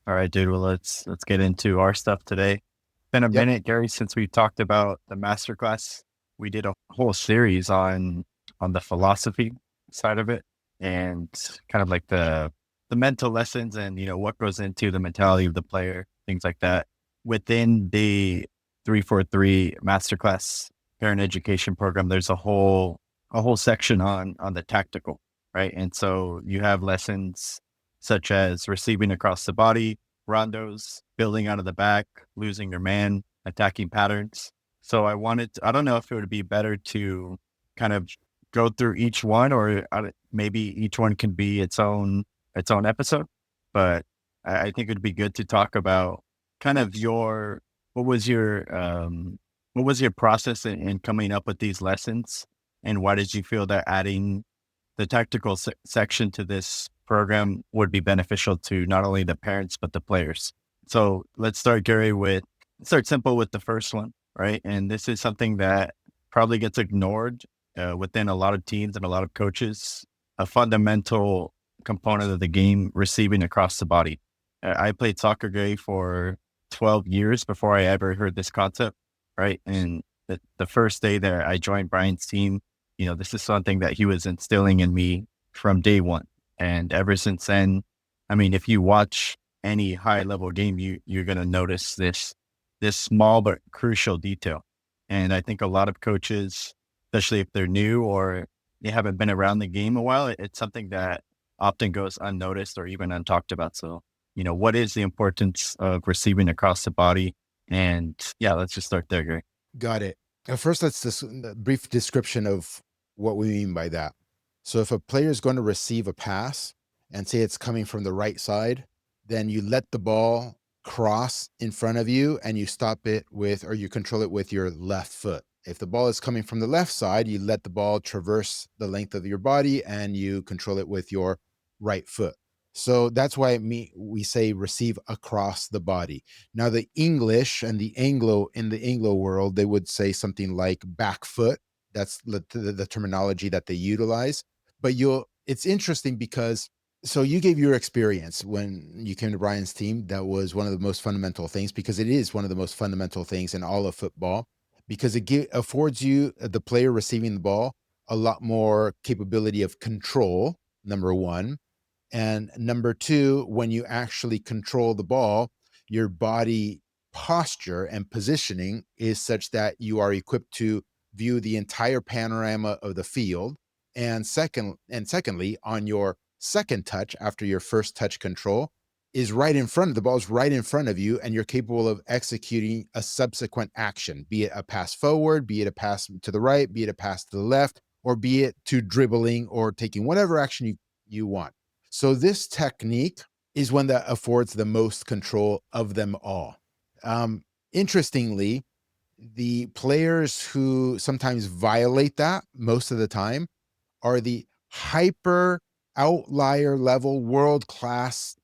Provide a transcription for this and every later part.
All right, dude. Well, let's get into our stuff today. Been a Yep. minute, Gary, since we talked about the masterclass. We did a whole series on the philosophy side of it and kind of like the mental lessons and what goes into the mentality of the player, things like that. Within the 343 masterclass parent education program, there's a whole section on the tactical, right? And so you have lessons such as receiving across the body, rondos, building out of the back, losing your man, attacking patterns. So I don't know if it would be better to kind of go through each one or maybe each one can be its own episode, but I think it'd be good to talk about kind of what was your, what was your process in coming up with these lessons and why did you feel that adding the tactical section to this program would be beneficial to not only the parents but the players. So let's start, Gary, let's start simple with the first one, right? And this is something that probably gets ignored within a lot of teams and a lot of coaches. A fundamental component of the game, receiving across the body. I played soccer, Gary, for 12 years before I ever heard this concept, right? And the first day that I joined Brian's team, this is something that he was instilling in me from day one. And ever since then, I mean, if you watch any high level game, you're gonna notice this small but crucial detail. And I think a lot of coaches, especially if they're new or they haven't been around the game a while, it's something that often goes unnoticed or even untalked about. So, what is the importance of receiving across the body? And yeah, let's just start there, Gary. Got it. First, let's just a brief description of what we mean by that. So, if a player is going to receive a pass and say it's coming from the right side, then you let the ball cross in front of you and you stop it with, or you control it with your left foot. If the ball is coming from the left side, you let the ball traverse the length of your body and you control it with your right foot. So that's why we say receive across the body. Now, the English and the Anglo in the Anglo world, they would say something like back foot. That's the terminology that they utilize. But it's interesting because so you gave your experience when you came to Brian's team. That was one of the most fundamental things because it is one of the most fundamental things in all of football because affords you, the player receiving the ball, a lot more capability of control, number one. And number two, when you actually control the ball, your body posture and positioning is such that you are equipped to view the entire panorama of the field. And secondly, on your second touch after your first touch control is right in front of the ball is right in front of you, and you're capable of executing a subsequent action, be it a pass forward, be it a pass to the right, be it a pass to the left, or be it to dribbling or taking whatever action you want. So this technique is one that affords the most control of them all. Interestingly, the players who sometimes violate that most of the time are the hyper outlier level world class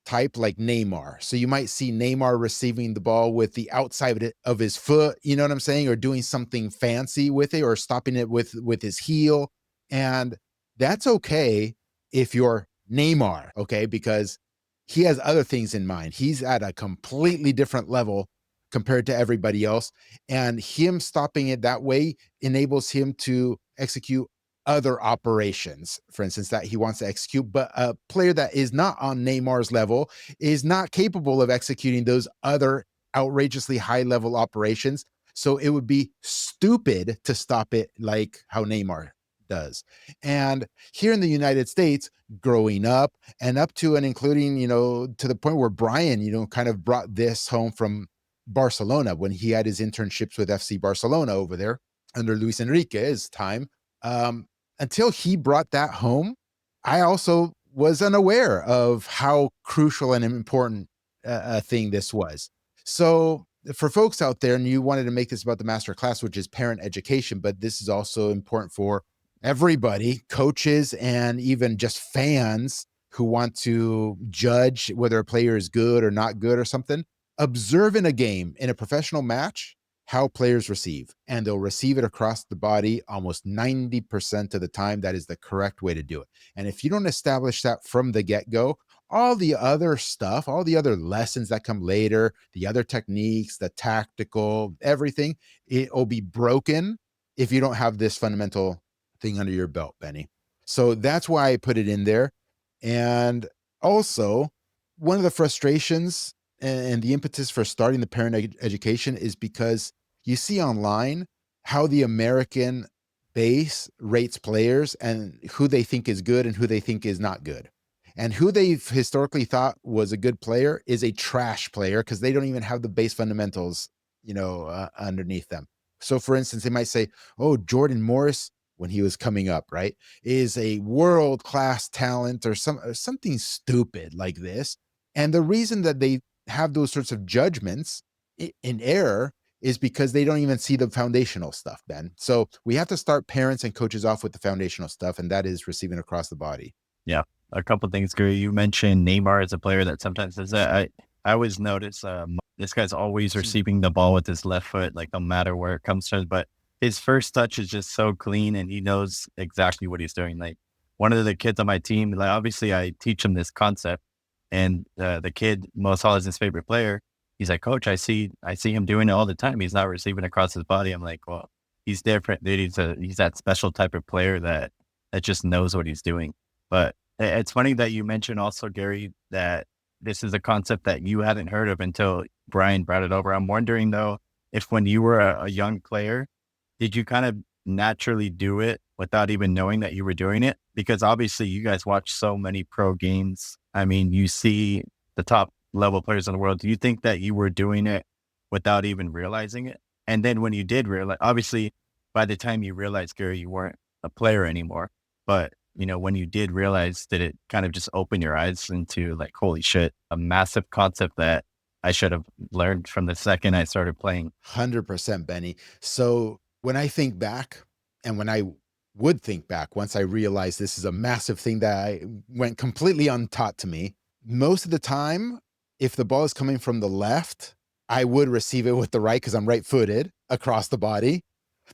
type like Neymar. So you might see Neymar receiving the ball with the outside of his foot, you know what I'm saying, or doing something fancy with it or stopping it with his heel. And that's okay if you're Neymar, okay? Because he has other things in mind. He's at a completely different level compared to everybody else. And him stopping it that way enables him to execute other operations, for instance, that he wants to execute. But a player that is not on Neymar's level is not capable of executing those other outrageously high level operations. So it would be stupid to stop it like how Neymar does. And here in the United States, growing up and up to and including, to the point where Brian, kind of brought this home from Barcelona when he had his internships with FC Barcelona over there under Luis Enrique's time. Um, until he brought that home, I also was unaware of how crucial and important a thing this was. So, for folks out there, and you wanted to make this about the master class, which is parent education, but this is also important for everybody, coaches, and even just fans who want to judge whether a player is good or not good or something. Observe in a game, in a professional match, how players receive, and they'll receive it across the body almost 90% of the time. That is the correct way to do it. And if you don't establish that from the get go, All the other stuff, all the other lessons that come later, the other techniques, the tactical, everything, it'll be broken if you don't have this fundamental thing under your belt, Benny. So that's why I put it in there. And also, one of the frustrations and the impetus for starting the parent education is because you see online how the American base rates players and who they think is good and who they think is not good. And who they've historically thought was a good player is a trash player because they don't even have the base fundamentals, underneath them. So, for instance, they might say, "Oh, Jordan Morris, when he was coming up, right, is a world class talent," or something stupid like this. And the reason that they have those sorts of judgments in error is because they don't even see the foundational stuff, Ben. So we have to start parents and coaches off with the foundational stuff, and that is receiving across the body. Yeah. A couple things, Gary. You mentioned Neymar as a player that sometimes does that. I always notice this guy's always receiving the ball with his left foot, like no matter where it comes from. But his first touch is just so clean and he knows exactly what he's doing. Like one of the kids on my team, like obviously I teach him this concept and the kid, Mo Salah is his favorite player. He's like, Coach, I see him doing it all the time. He's not receiving across his body. I'm like, well, he's different, dude. He's that special type of player that just knows what he's doing. But it's funny that you mentioned also, Gary, that this is a concept that you hadn't heard of until Brian brought it over. I'm wondering though, if when you were a young player, did you kind of naturally do it without even knowing that you were doing it? Because obviously you guys watch so many pro games. I mean, you see the top level players in the world. Do you think that you were doing it without even realizing it? And then when you did realize, obviously by the time you realized, Gary, you weren't a player anymore. But when you did realize, did it kind of just open your eyes into like, holy shit, a massive concept that I should have learned from the second I started playing? 100%, Benny. So when I think back, and when I would think back, once I realized this is a massive thing that I went completely untaught to me, most of the time, if the ball is coming from the left, I would receive it with the right because I'm right footed across the body.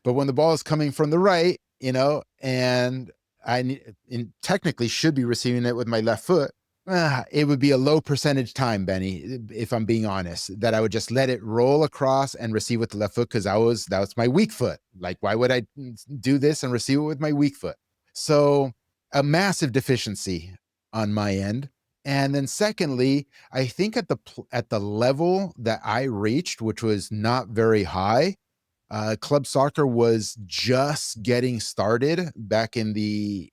But when the ball is coming from the right, and technically should be receiving it with my left foot, it would be a low percentage time, Benny, if I'm being honest, that I would just let it roll across and receive with the left foot because that was my weak foot. Like, why would I do this and receive it with my weak foot? So a massive deficiency on my end. And then secondly, I think at the level that I reached, which was not very high, club soccer was just getting started back in the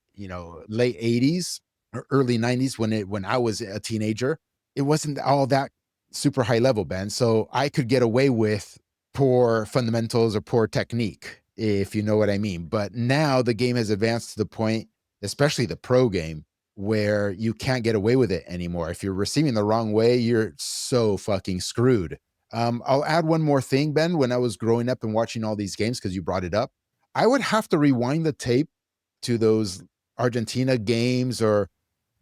late 80s or early 90s when I was a teenager. It wasn't all that super high level, Ben. So I could get away with poor fundamentals or poor technique, if you know what I mean. But now the game has advanced to the point, especially the pro game, where you can't get away with it anymore. If you're receiving the wrong way, you're so fucking screwed. I'll add one more thing, Ben. When I was growing up and watching all these games, because you brought it up, I would have to rewind the tape to those Argentina games or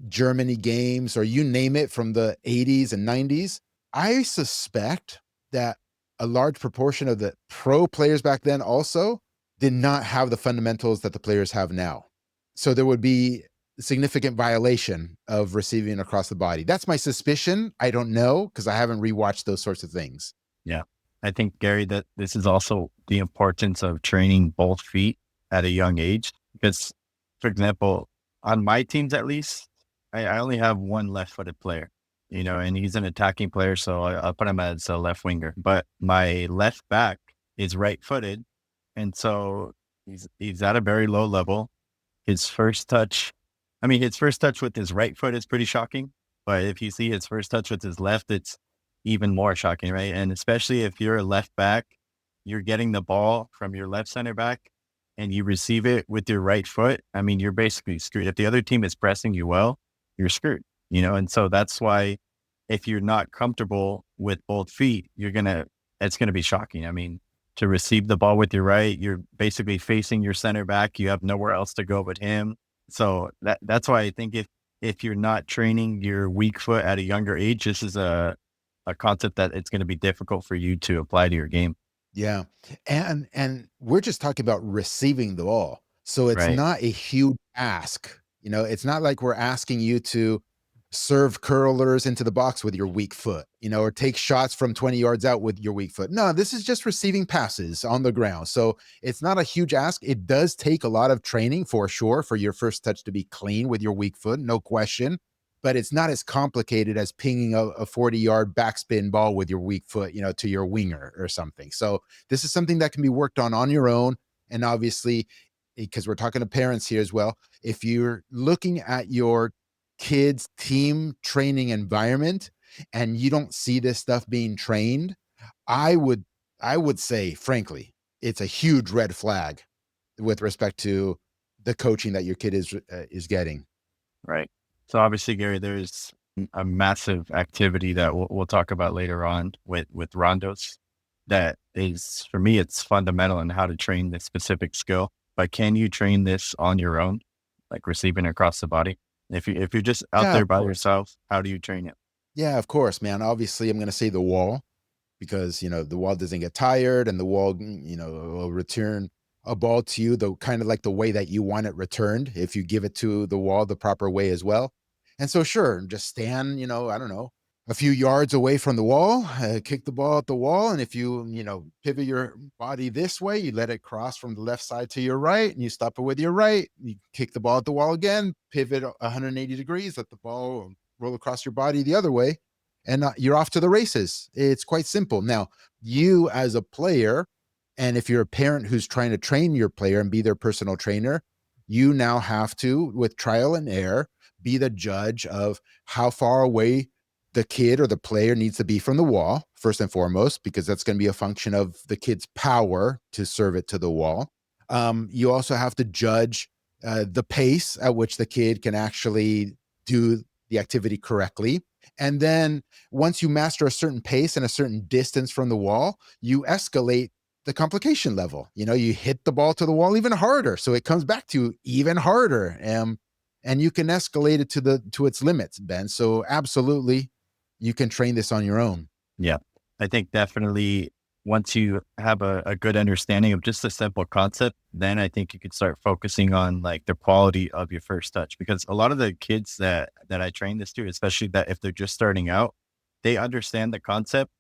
Germany games or you name it from the 80s and 90s. I suspect that a large proportion of the pro players back then also did not have the fundamentals that the players have now. So there would be significant violation of receiving across the body. That's my suspicion. I don't know because I haven't rewatched those sorts of things. Yeah. I think, Gary, that this is also the importance of training both feet at a young age. Because, for example, on my teams at least, I only have one left footed player, and he's an attacking player. So I'll put him as a left winger. But my left back is right footed. And so he's at a very low level. His first touch, his first touch with his right foot is pretty shocking. But if you see his first touch with his left, it's even more shocking, right? And especially if you're a left back, you're getting the ball from your left center back and you receive it with your right foot. You're basically screwed. If the other team is pressing you well, you're screwed, And so that's why if you're not comfortable with both feet, it's going to be shocking. To receive the ball with your right, you're basically facing your center back. You have nowhere else to go but him. So that's why I think if you're not training your weak foot at a younger age, this is a concept that it's going to be difficult for you to apply to your game. Yeah. And we're just talking about receiving the ball. So it's Right. not a huge ask. It's not like we're asking you to serve curlers into the box with your weak foot, or take shots from 20 yards out with your weak foot. No, this is just receiving passes on the ground. So it's not a huge ask. It does take a lot of training for sure for your first touch to be clean with your weak foot, no question. But it's not as complicated as pinging a 40-yard backspin ball with your weak foot, to your winger or something. So this is something that can be worked on your own. And obviously, because we're talking to parents here as well, if you're looking at your kids team training environment and you don't see this stuff being trained, i would I would say frankly it's a huge red flag with respect to the coaching that your kid is getting. Right. So obviously, Gary, there's a massive activity that we'll talk about later on with Rondos. That is, for me, it's fundamental in how to train this specific skill. But can you train this on your own, like receiving across the body? If you're just out Yeah, there of by course. yourself, how do you train it? Yeah, of course, man. Obviously I'm going to say the wall, because the wall doesn't get tired, and the wall will return a ball to you the kind of like the way that you want it returned if you give it to the wall the proper way as well. And so sure, just stand, I don't know, a few yards away from the wall, kick the ball at the wall, and if you pivot your body this way, you let it cross from the left side to your right, and you stop it with your right, you kick the ball at the wall again, pivot 180 degrees, let the ball roll across your body the other way, and you're off to the races. It's quite simple. Now, you as a player, and if you're a parent who's trying to train your player and be their personal trainer, you now have to, with trial and error, be the judge of how far away the kid or the player needs to be from the wall, first and foremost, because that's going to be a function of the kid's power to serve it to the wall. You also have to judge the pace at which the kid can actually do the activity correctly. And then once you master a certain pace and a certain distance from the wall, you escalate the complication level. You hit the ball to the wall even harder, so it comes back to even harder. And you can escalate it to its limits, Ben. So absolutely, you can train this on your own. Yeah. I think definitely once you have a good understanding of just a simple concept, then I think you could start focusing on like the quality of your first touch. Because a lot of the kids that I train this to, especially that if they're just starting out, they understand the concept,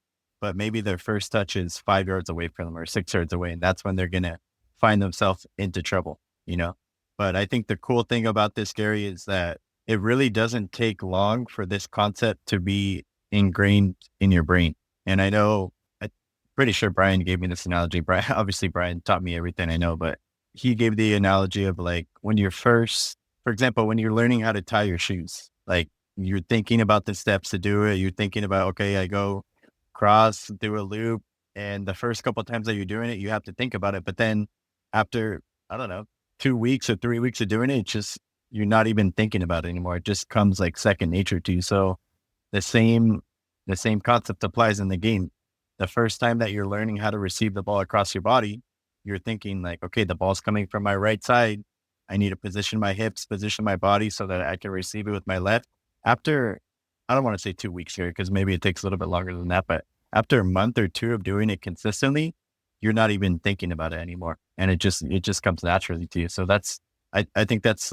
but maybe their first touch is 5 yards away from them or 6 yards away. And that's when they're gonna find themselves into trouble, you know? But I think the cool thing about this, Gary, is that it really doesn't take long for this concept to be ingrained in your brain. And I know, I'm pretty sure Brian gave me this analogy. Brian, obviously, Brian taught me everything I know, but he gave the analogy of like when you're first, for example, when you're learning how to tie your shoes, like you're thinking about the steps to do it. You're thinking about, okay, I go cross, do a loop. And the first couple of times that you're doing it, you have to think about it. But then after, I don't know, 2 weeks or 3 weeks of doing it, it's just, you're not even thinking about it anymore. It just comes like second nature to you. So the same the same concept applies in the game. The first time that you're learning how to receive the ball across your body, you're thinking like, okay, the ball's coming from my right side. I need to position my hips, position my body so that I can receive it with my left. After, I don't want to say 2 weeks here because maybe it takes a little bit longer than that, but after a month or two of doing it consistently, you're not even thinking about it anymore. And it just comes naturally to you. So I think that's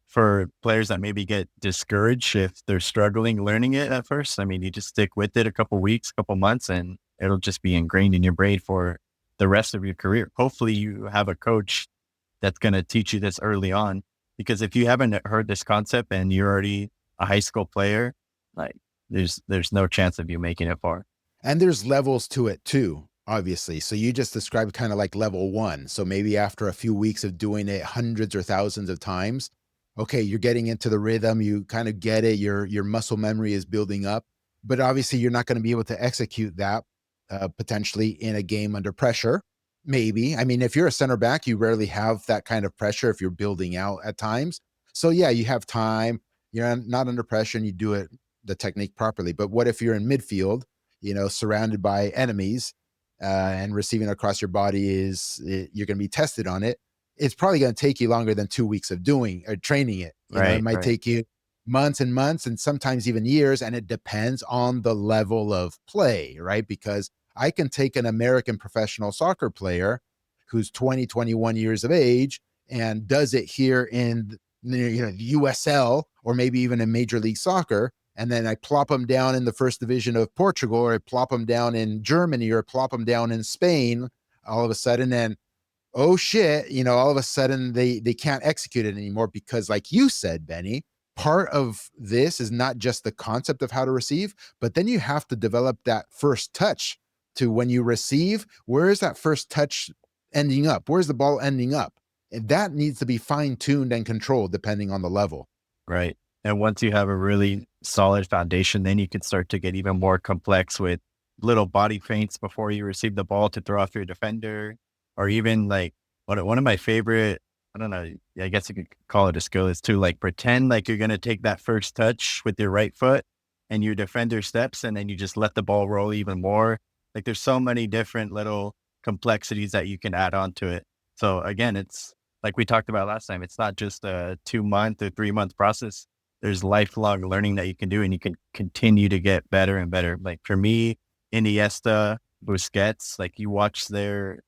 for players that maybe get discouraged if they're struggling learning it at first. I mean, you just stick with it a couple weeks, couple months, and it'll just be ingrained in your brain for the rest of your career. Hopefully, you have a coach that's going to teach you this early on. Because if you haven't heard this concept and you're already a high school player, like there's no chance of you making it far. And there's levels to it too, obviously. So you just described kind of like level one. So maybe after a few weeks of doing it hundreds or thousands of times, okay, you're getting into the rhythm, you kind of get it, your muscle memory is building up. But obviously, you're not going to be able to execute that potentially in a game under pressure. Maybe. I mean, if you're a center back, you rarely have that kind of pressure if you're building out at times. So yeah, you have time. You're not under pressure and you do it the technique properly. But what if you're in midfield, surrounded by enemies, and receiving across your body you're going to be tested on it. It's probably going to take you longer than 2 weeks of doing or training it. It Right, might right, take you months and months and sometimes even years. And it depends on the level of play, right? Because I can take an American professional soccer player who's 20, 21 years of age and does it here in USL or maybe even in Major League Soccer, and then I plop them down in the first division of Portugal, or I plop them down in Germany, or plop them down in Spain, all of a sudden, and oh shit, all of a sudden they can't execute it anymore because, like you said, Benny, part of this is not just the concept of how to receive, but then you have to develop that first touch to when you receive. Where is that first touch ending up? Where's the ball ending up? And that needs to be fine tuned and controlled depending on the level. Right. And once you have a really solid foundation, then you can start to get even more complex with little body feints before you receive the ball to throw off your defender, or even like one of my favorite, I don't know, I guess you could call it a skill, is to like pretend like you're going to take that first touch with your right foot and your defender steps, and then you just let the ball roll even more. Like there's so many different little complexities that you can add on to it. So again, it's like we talked about last time, it's not just a 2 month or 3 month process. There's lifelong learning that you can do, and you can continue to get better and better. Like for me, Iniesta, Busquets, like you watch their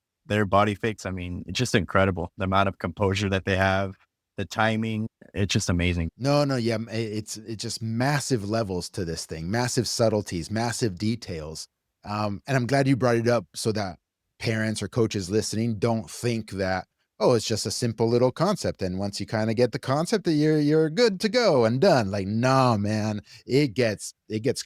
body fakes. I mean, it's just incredible. The amount of composure that they have, the timing, it's just amazing. No, no, yeah, it's just massive levels to this thing, massive subtleties, massive details. And I'm glad you brought it up so that parents or coaches listening don't think that, oh, it's just a simple little concept, and once you kind of get the concept, that you're good to go and done. Like, nah, man, it gets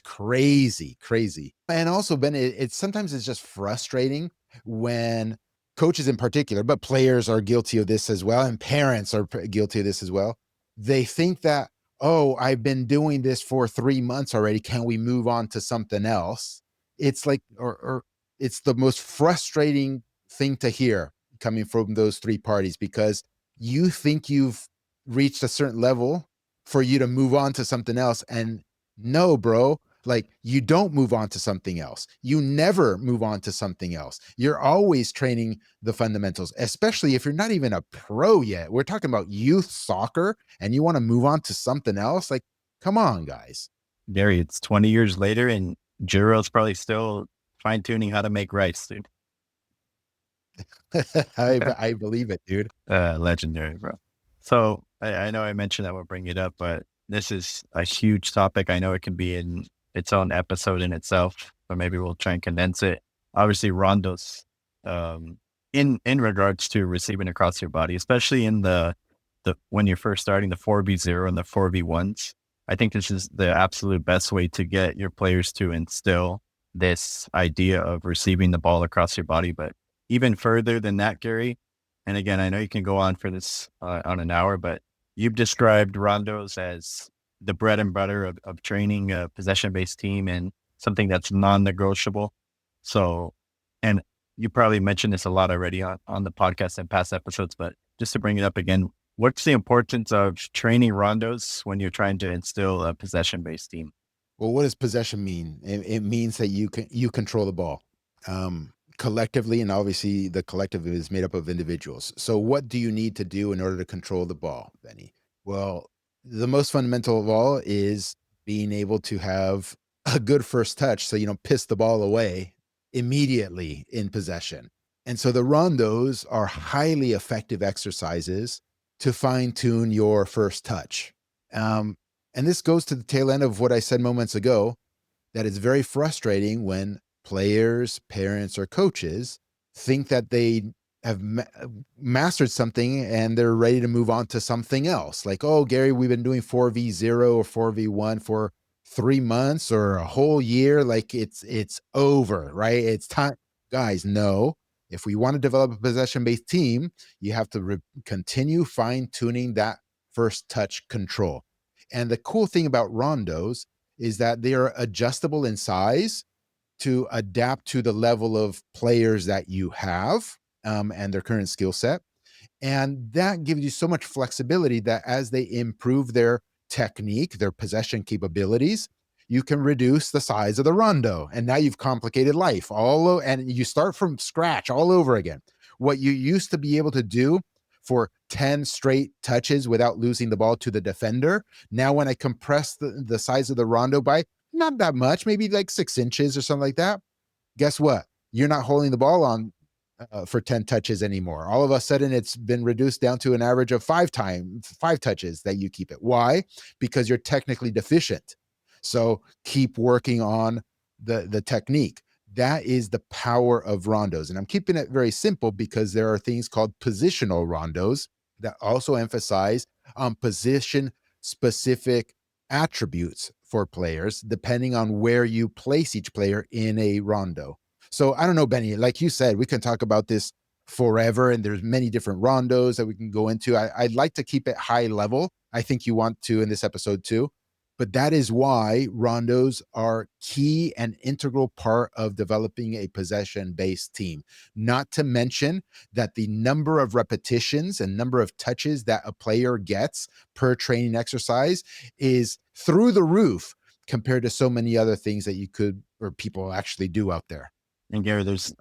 crazy, crazy. And also, Ben, it's sometimes it's just frustrating when coaches in particular, but players are guilty of this as well, and parents are guilty of this as well. They think that, oh, I've been doing this for 3 months already. Can we move on to something else? It's like, or it's the most frustrating thing to hear coming from those three parties, because you think you've reached a certain level for you to move on to something else. And no, bro, like you don't move on to something else. You never move on to something else. You're always training the fundamentals, especially if you're not even a pro yet. We're talking about youth soccer and you want to move on to something else. Like, come on, guys. Gary, it's 20 years later, and Juro's probably still fine tuning how to make rice, dude. I believe it, dude. Legendary, bro. So I know I mentioned that we'll bring it up, but this is a huge topic. I know it can be in its own episode in itself, but maybe we'll try and condense it. Obviously, rondos, in regards to receiving across your body, especially in the when you're first starting the 4v0 and the 4v1s. I think this is the absolute best way to get your players to instill this idea of receiving the ball across your body. But even further than that, Gary, and again, I know you can go on for this on an hour, but you've described rondos as the bread and butter of training a possession based team, and something that's non negotiable. So, and you probably mentioned this a lot already on the podcast and past episodes, but just to bring it up again, what's the importance of training rondos when you're trying to instill a possession based team? Well, what does possession mean? It means that you control the ball collectively, and obviously the collective is made up of individuals. So, what do you need to do in order to control the ball, Benny? Well, the most fundamental of all is being able to have a good first touch, so you don't piss the ball away immediately in possession. And so the rondos are highly effective exercises to fine tune your first touch. Um, and this goes to the tail end of what I said moments ago, that it's very frustrating when players, parents, or coaches think that they have mastered something and they're ready to move on to something else. Like, oh, Gary, we've been doing 4v0 or 4v1 for 3 months or a whole year. Like it's over, right? It's time. Guys, no. If we want to develop a possession-based team, you have to continue fine-tuning that first touch control. And the cool thing about rondos is that they are adjustable in size to adapt to the level of players that you have and their current skill set. And that gives you so much flexibility that as they improve their technique, their possession capabilities, you can reduce the size of the rondo. And now you've complicated life and you start from scratch all over again. What you used to be able to do for 10 straight touches without losing the ball to the defender, now when I compress the size of the rondo by not that much, maybe like 6 inches or something like that, guess what? You're not holding the ball on for 10 touches anymore. All of a sudden, it's been reduced down to an average of five touches that you keep it. Why? Because you're technically deficient. So keep working on the technique. That is the power of rondos. And I'm keeping it very simple because there are things called positional rondos that also emphasize on position specific attributes for players, depending on where you place each player in a rondo. So I don't know, Benny, like you said, we can talk about this forever, and there's many different rondos that we can go into. I'd like to keep it high level. I think you want to in this episode too. But that is why rondos are key and integral part of developing a possession based team. Not to mention that the number of repetitions and number of touches that a player gets per training exercise is through the roof compared to so many other things that you could or people actually do out there. And Gary, there's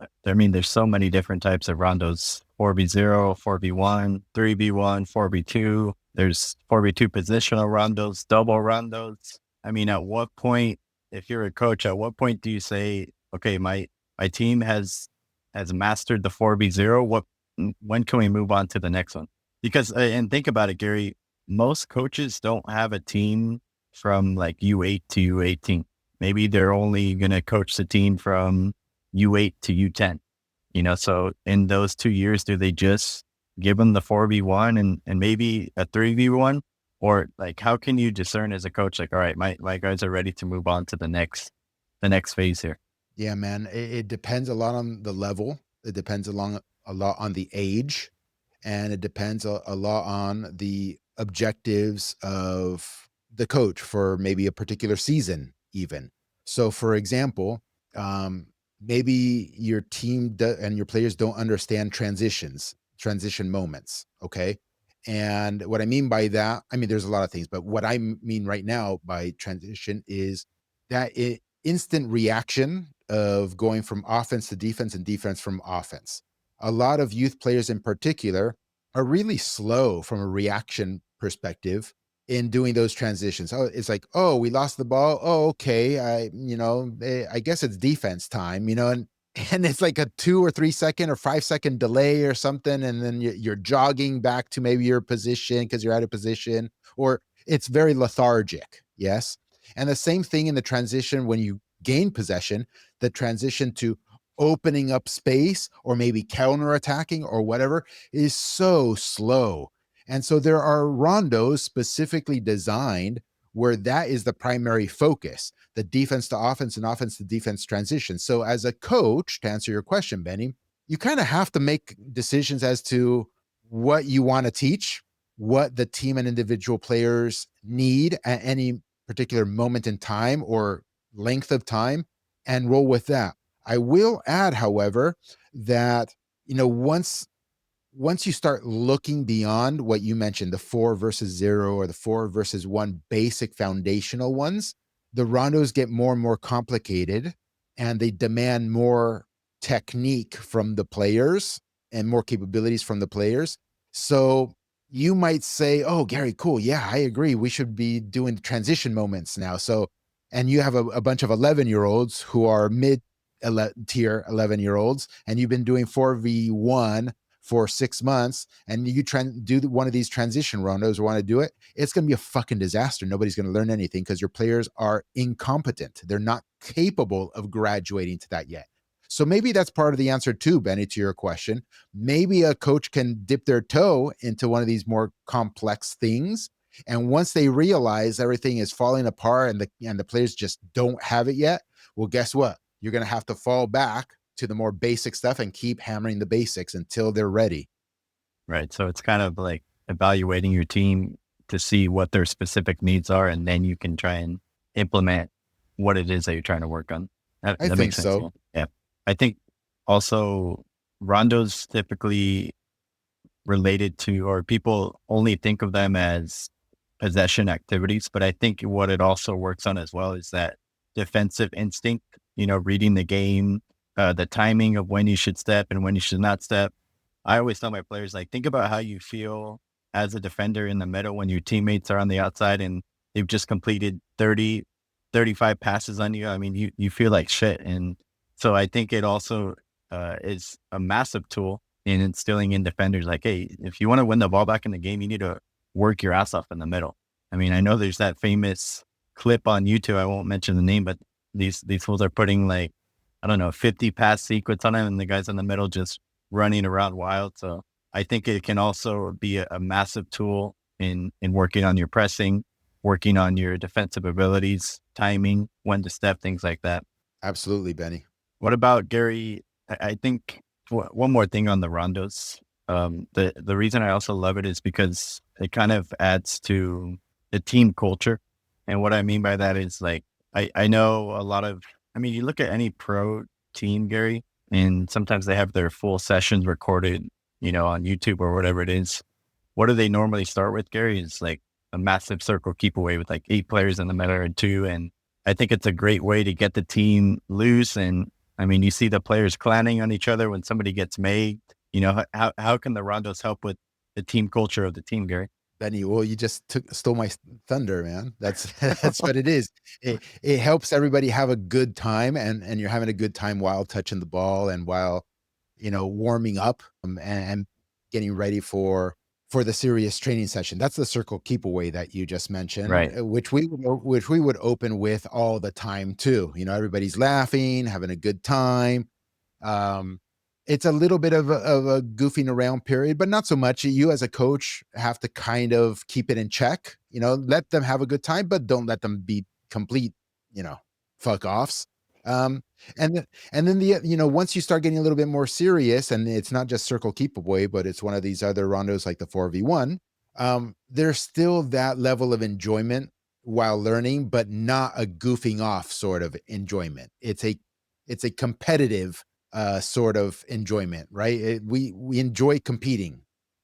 so many different types of rondos: 4v0, 4v1, 3v1, 4v2. There's 4v2 positional rondos, double rondos. I mean, at what point, if you're a coach, at what point do you say, okay, my team has mastered the 4v0? When can we move on to the next one? Because, and think about it, Gary, most coaches don't have a team from like U8 to U18. Maybe they're only going to coach the team from U8 to U10, so in those 2 years, do they just give them the 4v1 and maybe a 3v1? Or like, how can you discern as a coach, like, all right, my guys are ready to move on to the next phase here? Yeah, man. It depends a lot on the level. It depends a lot on the age, and it depends a lot on the objectives of the coach for maybe a particular season, even. So, for example, um, maybe your and your players don't understand transition moments. Okay. And what I mean by that, I mean, there's a lot of things, but what I mean right now by transition is that instant reaction of going from offense to defense and defense from offense. A lot of youth players in particular are really slow from a reaction perspective in doing those transitions. Oh, it's like, oh, we lost the ball. Oh, okay. I guess it's defense time, and it's like a 2 or 3 second or 5 second delay or something. And then you're jogging back to maybe your position because you're out of position, or it's very lethargic. Yes. And the same thing in the transition when you gain possession, the transition to opening up space or maybe counterattacking or whatever is so slow. And so there are rondos specifically designed where that is the primary focus, the defense to offense and offense to defense transition. So as a coach, to answer your question, Benny, you kind of have to make decisions as to what you want to teach, what the team and individual players need at any particular moment in time or length of time, and roll with that. I will add, however, that once you start looking beyond what you mentioned, the 4 versus 0 or the 4 versus 1 basic foundational ones, the rondos get more and more complicated, and they demand more technique from the players and more capabilities from the players. So you might say, oh, Gary, cool. Yeah, I agree. We should be doing transition moments now. So, and you have a bunch of 11-year-olds who are mid tier 11-year-olds, and you've been doing 4v1 for 6 months, and you do one of these transition rondos or want to do it, it's going to be a fucking disaster. Nobody's going to learn anything because your players are incompetent. They're not capable of graduating to that yet. So maybe that's part of the answer too, Benny, to your question. Maybe a coach can dip their toe into one of these more complex things. And once they realize everything is falling apart and the players just don't have it yet, well, guess what? You're going to have to fall back to the more basic stuff and keep hammering the basics until they're ready. Right. So it's kind of like evaluating your team to see what their specific needs are, and then you can try and implement what it is that you're trying to work on. That, I that think makes sense. so. Yeah. I think also rondos typically related to, or people only think of them as possession activities, but I think what it also works on as well is that defensive instinct, reading the game, the timing of when you should step and when you should not step. I always tell my players, like, think about how you feel as a defender in the middle when your teammates are on the outside and they've just completed 30, 35 passes on you. I mean, you feel like shit. And so I think it also is a massive tool in instilling in defenders like, hey, if you want to win the ball back in the game, you need to work your ass off in the middle. I mean, I know there's that famous clip on YouTube. I won't mention the name, but these fools are putting like, I don't know, 50 pass sequence on him, and the guys in the middle just running around wild. So I think it can also be a massive tool in working on your pressing, working on your defensive abilities, timing, when to step, things like that. Absolutely, Benny. What about Gary? I think one more thing on the Rondos. The reason I also love it is because it kind of adds to the team culture. And what I mean by that is like, I know a lot of, I mean, you look at any pro team, Gary, and sometimes they have their full sessions recorded, on YouTube or whatever it is. What do they normally start with, Gary? It's like a massive circle keep away with like 8 players in the middle or 2. And I think it's a great way to get the team loose. And I mean, you see the players clanning on each other when somebody gets made. How can the Rondos help with the team culture of the team, Gary? Benny, well, you just stole my thunder, man. That's that's what it is. It helps everybody have a good time, and you're having a good time while touching the ball and while warming up, and getting ready for the serious training session. That's the circle keep away that you just mentioned, Right. which we would open with all the time too. Everybody's laughing, having a good time. Um, it's a little bit of a goofing around period, but not so much. You as a coach have to kind of keep it in check, let them have a good time, but don't let them be complete, you know, fuck offs. Um, and then once you start getting a little bit more serious, and it's not just circle keep away, but it's one of these other rondos like the 4v1, there's still that level of enjoyment while learning, but not a goofing off sort of enjoyment. It's a competitive sort of enjoyment, right? We enjoy competing,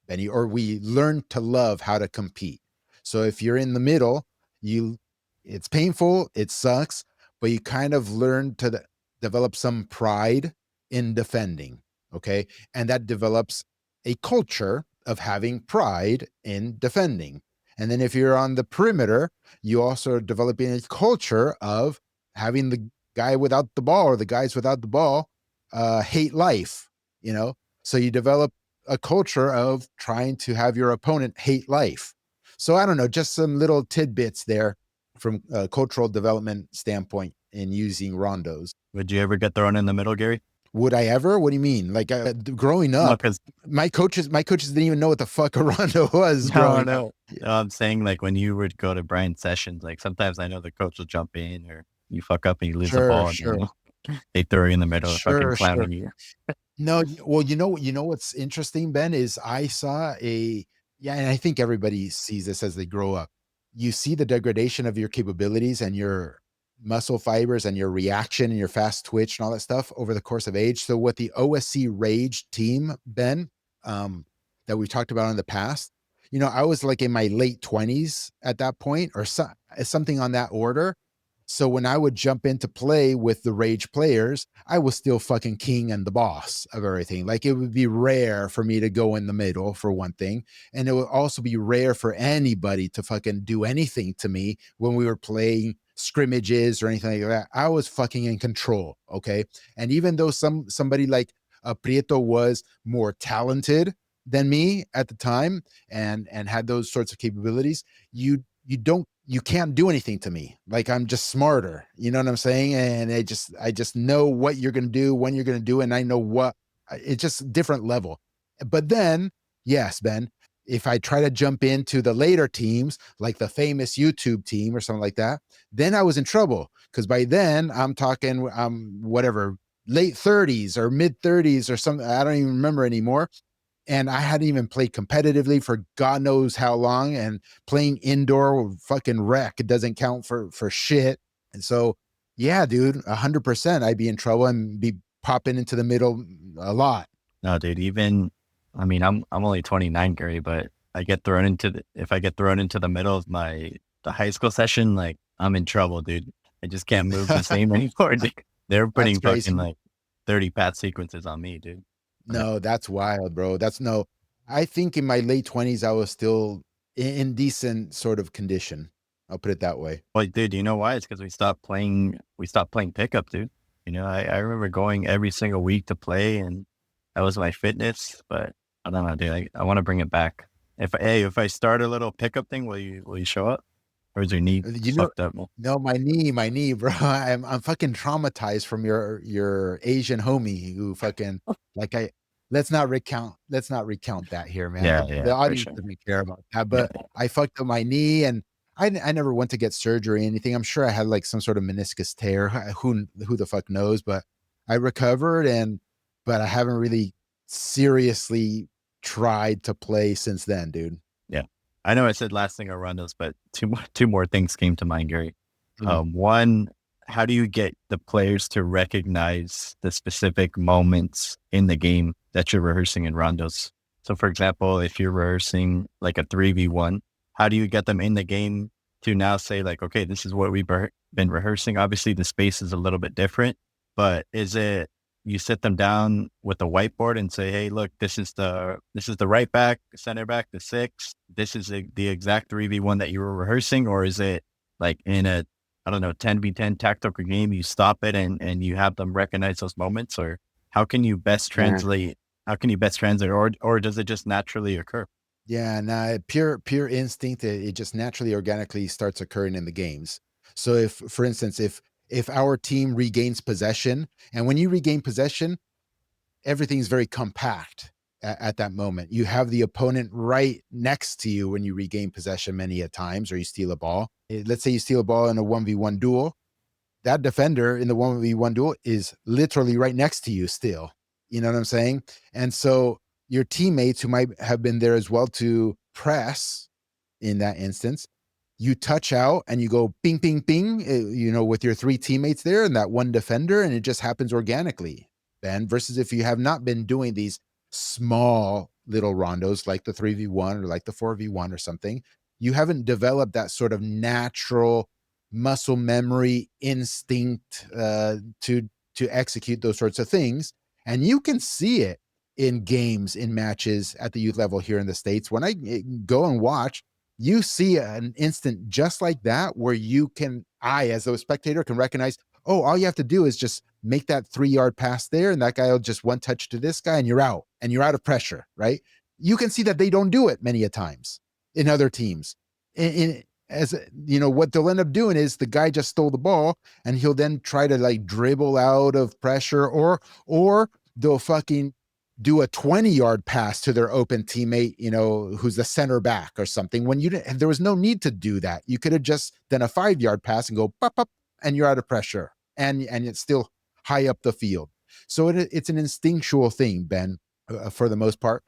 Benny, or we learn to love how to compete. So if you're in the middle, you it's painful, it sucks, but you kind of learn to develop some pride in defending, okay? And that develops a culture of having pride in defending. And then if you're on the perimeter, you also are developing a culture of having the guy without the ball or the guys without the ball hate life, you know? So you develop a culture of trying to have your opponent hate life. So I don't know, just some little tidbits there from a cultural development standpoint in using rondos. Would you ever get thrown in the middle, Gary? Would I ever? What do you mean? Like growing No, up, because my coaches didn't even know what the fuck a rondo was no, growing up. no. No, I'm saying like when you would go to Brian's sessions, like sometimes I know the coach will jump in or you fuck up and you lose the Sure, ball and sure, they throw you in the middle, fucking sure, clown sure. on you. No, well, what's interesting, Ben, is I saw yeah, and I think everybody sees this as they grow up. You see the degradation of your capabilities and your muscle fibers and your reaction and your fast twitch and all that stuff over the course of age. So with the OSC Rage team, Ben, that we talked about in the past, I was like in my late 20s at that point, or something on that order. So when I would jump into play with the Rage players, I was still fucking king and the boss of everything. Like it would be rare for me to go in the middle for one thing. And it would also be rare for anybody to fucking do anything to me when we were playing scrimmages or anything like that. I was fucking in control. Okay. And even though somebody like Prieto was more talented than me at the time and had those sorts of capabilities, you can't do anything to me. Like I'm just smarter. You know what I'm saying? And I just know what you're gonna do, when you're gonna do it, and I know what it's just different level. But then, yes, Ben, if I try to jump into the later teams, like the famous YouTube team or something like that, then I was in trouble. Because by then I'm talking whatever, late 30s or mid 30s or something. I don't even remember anymore, and I hadn't even played competitively for God knows how long. And playing indoor fucking wreck, it doesn't count for shit. And so, yeah, dude, 100%, I'd be in trouble and be popping into the middle a lot. No, dude, I mean, I'm only 29, Gary, but if I get thrown into the middle of the high school session, like I'm in trouble, dude. I just can't move the same anymore, dude. They're That's putting fucking crazy. like 30 path sequences on me, dude. But, No, that's wild, bro. That's no. I think in my late 20s, I was still in decent sort of dude, I'll put it that way. well, dude, you know why? It's because we stopped playing pickup, dude. I remember going every single week to play, and that was my fitness. But I don't know, dude. I want to bring it back. If I start a little pickup thing, will you show up, or is your knee You know, fucked up, man? no, my knee, bro. I'm fucking traumatized from your Asian homie who fucking like I let's not recount that here, man. Yeah, The yeah, for audience sure. doesn't care about that, Yeah, but I fucked up my knee and I never went to get surgery or anything. I'm sure I had like some sort of meniscus tear. Who the fuck knows? But I recovered but I haven't really seriously tried to play since then, dude. yeah. I know I said last thing on Rondos, but two more things came to mind, Gary. Mm. One, how do you get the players to recognize the specific moments in the game that you're rehearsing in rondos? So, for example, if you're rehearsing like a 3v1, how do you get them in the game to now say, like, okay, this is what we've been rehearsing? Obviously, the space is a little bit different, but is it you sit them down with a whiteboard and say, hey, look, this is the right back, center back, the six. This is the exact 3v1 that you were rehearsing, or is it like in a I don't know, 10v10 tactical game, you stop it and you have them recognize those moments, or how can you best Yeah. translate how can you best translate, or does it just naturally occur? Yeah, nah, pure instinct, it just naturally, organically starts occurring in the games. So if, for instance, if our team regains possession, and when you regain possession, everything's very compact at that moment. You have the opponent right next to you when you regain possession many a times, or you steal a ball. Let's say you steal a ball in a 1v1 duel, that defender in the 1v1 duel is literally right next to you still. You know what I'm saying? And so your teammates who might have been there as well to press in that instance, you touch out and you go ping, ping, ping, with your three teammates there and that one defender, and it just happens organically. Ben, versus if you have not been doing these small little rondos like the 3v1 or like the 4v1 or something, you haven't developed that sort of natural muscle memory instinct to execute those sorts of things. And you can see it in games, in matches at the youth level here in the States. When I go and watch, you see an instant just like that where as a spectator, can recognize, oh, all you have to do is just make that 3-yard pass there, and that guy will just one touch to this guy, and you're out of pressure, right? You can see that they don't do it many a times in other teams. What they'll end up doing is the guy just stole the ball, and he'll then try to like dribble out of pressure, or they'll fucking do a 20-yard pass to their open teammate, who's the center back or something. When there was no need to do that. You could have just done a 5-yard pass and go pop, pop, and you're out of pressure, and it's still high up the field. So it's an instinctual thing, Ben, for the most part.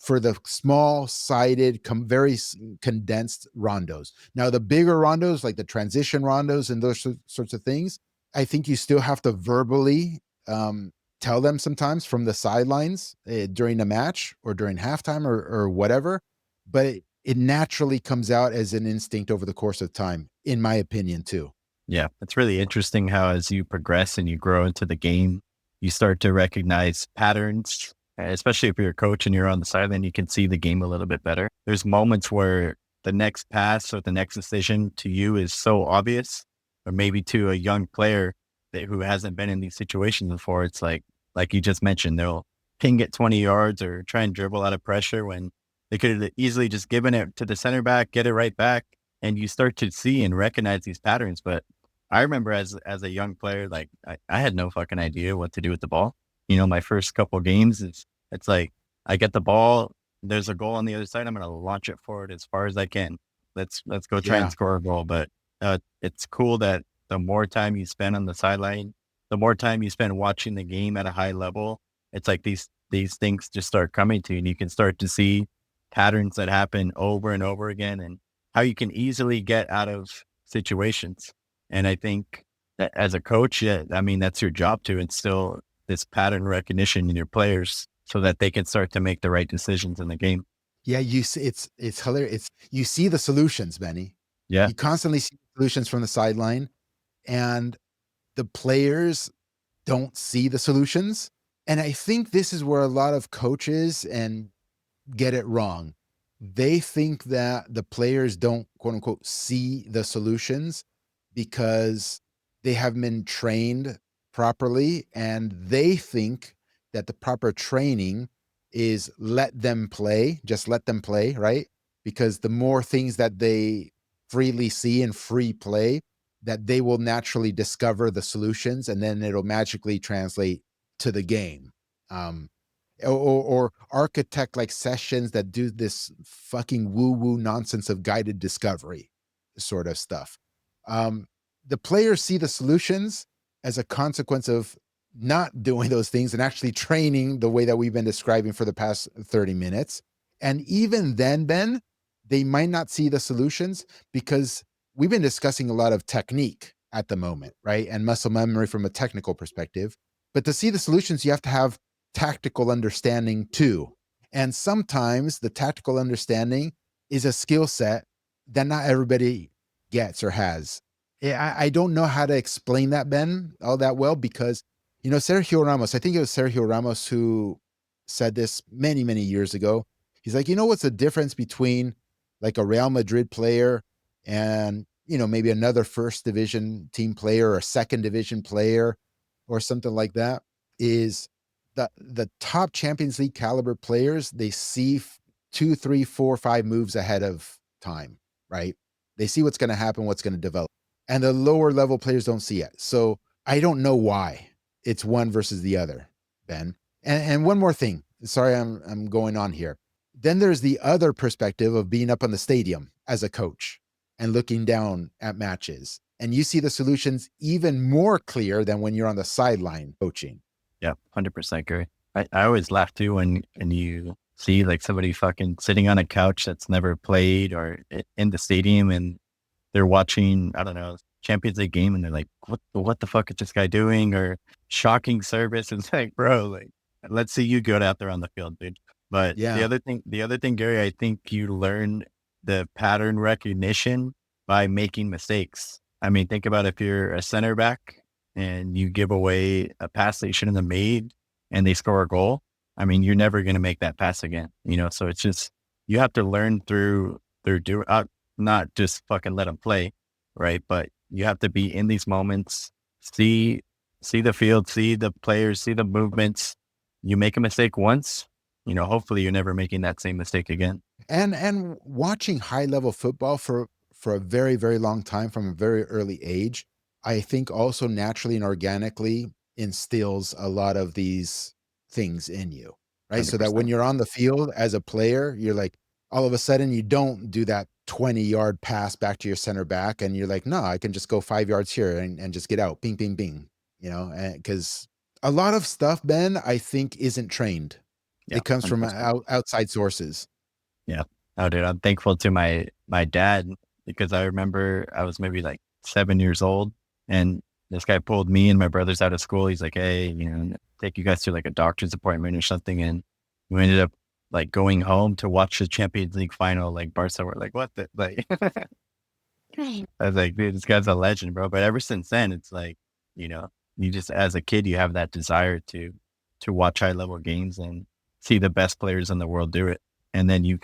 For the small-sided, very condensed rondos. Now, the bigger rondos, like the transition rondos and those sorts of things, I think you still have to verbally tell them sometimes from the sidelines during a match or during halftime or whatever, but it naturally comes out as an instinct over the course of time, in my opinion, too. Yeah, it's really interesting how as you progress and you grow into the game, you start to recognize patterns, especially if you're a coach and you're on the sideline, you can see the game a little bit better. There's moments where the next pass or the next decision to you is so obvious, or maybe to a young player who hasn't been in these situations before. It's like you just mentioned, they'll ping it 20 yards or try and dribble out of pressure when they could have easily just given it to the center back, get it right back. And you start to see and recognize these patterns. But I remember as a young player, like I had no fucking idea what to do with the ball. My first couple games, it's like I get the ball, there's a goal on the other side, I'm gonna launch it forward as far as I can. Let's go try and Yeah. score a goal. But it's cool that the more time you spend on the sideline, the more time you spend watching the game at a high level, it's like these things just start coming to you, and you can start to see patterns that happen over and over again, and how you can easily get out of situations. And I think that as a coach, yeah, I mean, that's your job to instill this pattern recognition in your players so that they can start to make the right decisions in the game. Yeah, you see, it's hilarious. You see the solutions, Benny. Yeah. You constantly see solutions from the sideline, and the players don't see the solutions. And I think this is where a lot of coaches and get it wrong. They think that the players don't, quote unquote, see the solutions because they have been trained properly, and they think that the proper training is let them play, just let them play, right? Because the more things that they freely see and free play, that they will naturally discover the solutions, and then it'll magically translate to the game. Um, or architect like sessions that do this fucking woo woo nonsense of guided discovery sort of stuff. Um, the players see the solutions as a consequence of not doing those things and actually training the way that we've been describing for the past 30 minutes. And even then, Ben, they might not see the solutions because we've been discussing a lot of technique at the moment, right? And muscle memory from a technical perspective. But to see the solutions, you have to have tactical understanding too. And sometimes the tactical understanding is a skill set that not everybody gets or has. I don't know how to explain that, Ben, all that well, because, Sergio Ramos, I think it was Sergio Ramos who said this many, many years ago. He's like, what's the difference between like a Real Madrid player and, maybe another first division team player or a second division player or something like that is the top Champions League caliber players, they see 2, 3, 4, 5 moves ahead of time, right? They see what's going to happen, what's going to develop. And the lower level players don't see it. So I don't know why it's one versus the other, Ben. And one more thing. Sorry, I'm going on here. Then there's the other perspective of being up on the stadium as a coach and looking down at matches. And you see the solutions even more clear than when you're on the sideline coaching. Yeah, 100% agree. I always laugh too when you see like somebody fucking sitting on a couch that's never played or in the stadium and they're watching, I don't know, Champions League game and they're like, what the fuck is this guy doing? Or shocking service. It's like, bro, like, let's see you go out there on the field, dude. But Yeah. the other thing, Gary, I think you learn the pattern recognition by making mistakes. I mean, think about if you're a center back and you give away a pass they shouldn't have made and they score a goal. I mean, you're never going to make that pass again, So it's just you have to learn through not just fucking let them play, right? But you have to be in these moments, see the field, see the players, see the movements. You make a mistake once, hopefully you're never making that same mistake again. And watching high level football for a very, very long time from a very early age, I think also naturally and organically instills a lot of these things in you, right? So that when 100%. you're on the field as a player, you're like, all of a sudden you don't do that 20-yard pass back to your center back, and you're like, no, I can just go 5 yards here and just get out, bing, bing, bing, because a lot of stuff, Ben, I think isn't trained. Yeah, It comes from 100%. outside sources. Yeah. Oh, dude, I'm thankful to my dad because I remember I was maybe like 7 years old and this guy pulled me and my brothers out of school. He's like, hey, take you guys to like a doctor's appointment or something. And we ended up like going home to watch the Champions League final, like Barca were like, what the, like, I was like, dude, this guy's a legend, bro. But ever since then, it's like, you know, you just, as a kid, you have that desire to watch high level games and see the best players in the world do it. And then you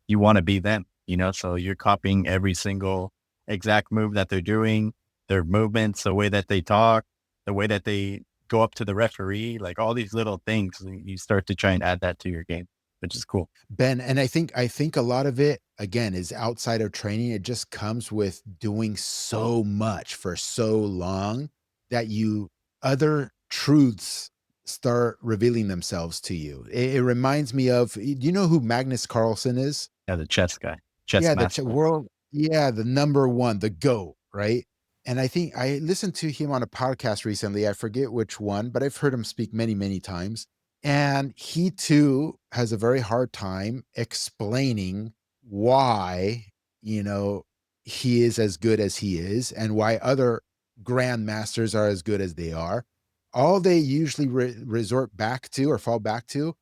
want to be them, so you're copying every single exact move that they're doing, their movements, the way that they talk, the way that they go up to the referee, like all these little things. You start to try and add that to your game, which is cool. Ben, and I think a lot of it again is outside of training. It just comes with doing so much for so long that you other truths start revealing themselves to you. It reminds me of, do you know who Magnus Carlsen is? Yeah, the chess guy, chess Yeah, master. the number one, the GOAT, right? And I think I listened to him on a podcast recently. I forget which one, but I've heard him speak many, many times. And he too has a very hard time explaining why, you know, he is as good as he is and why other grandmasters are as good as they are. All they usually resort back to or fall back to